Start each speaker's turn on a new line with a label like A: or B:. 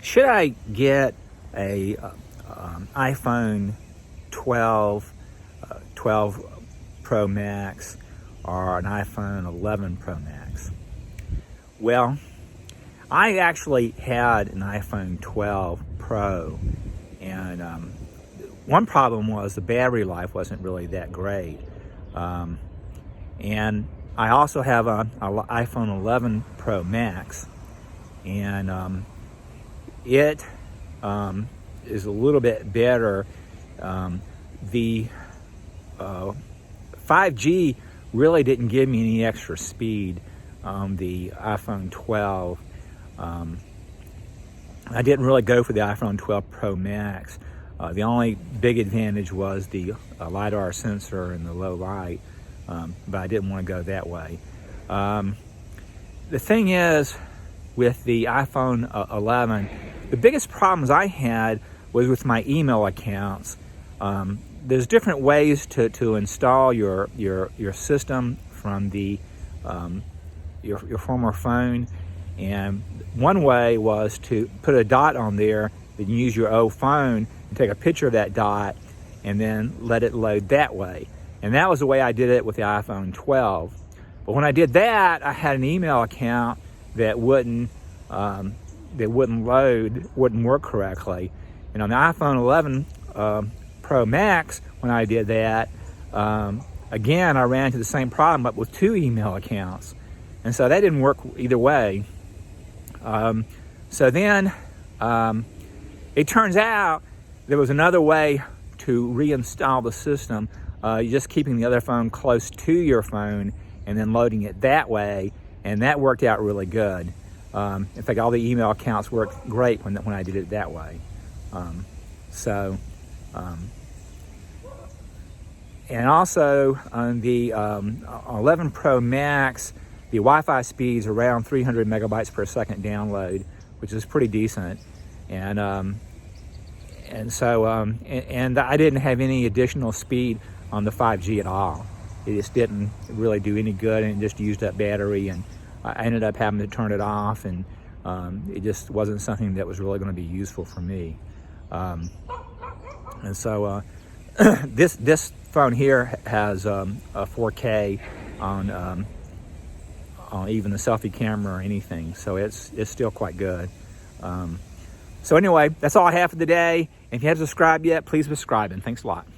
A: Should I get a iPhone 12, 12 Pro Max, or an iPhone 11 Pro Max? Well, I actually had an iPhone 12 Pro, and one problem was the battery life wasn't really that great. And I also have an iPhone 11 Pro Max, and it is a little bit better. The 5G really didn't give me any extra speed on the iPhone 12. I didn't really go for the iPhone 12 Pro Max. The only big advantage was the LiDAR sensor and the low light, but I didn't want to go that way. The thing is, with the iPhone 11, the biggest problems I had was with my email accounts. There's different ways to install your system from the your former phone, and one way was to put a dot on there, then use your old phone and take a picture of that dot and then let it load that way. And that was the way I did it with the iPhone 12. But when I did that, I had an email account that wouldn't load, wouldn't work correctly. And on the iPhone 11 Pro Max, when I did that, again, I ran into the same problem, but with two email accounts. And so that didn't work either way. So then it turns out there was another way to reinstall the system. You're just keeping the other phone close to your phone and then loading it that way, and that worked out really good. In fact, all the email accounts worked great when I did it that way. And also on the 11 Pro Max, the Wi-Fi speed's around 300 megabytes per second download, which is pretty decent. And I didn't have any additional speed on the 5G at all. It just didn't really do any good, and it just used up battery, and I ended up having to turn it off, and it just wasn't something that was really going to be useful for me. This phone here has a 4K on even the selfie camera or anything, so it's still quite good. So anyway, that's all I have for the day. And if you haven't subscribed yet, please subscribe, and thanks a lot.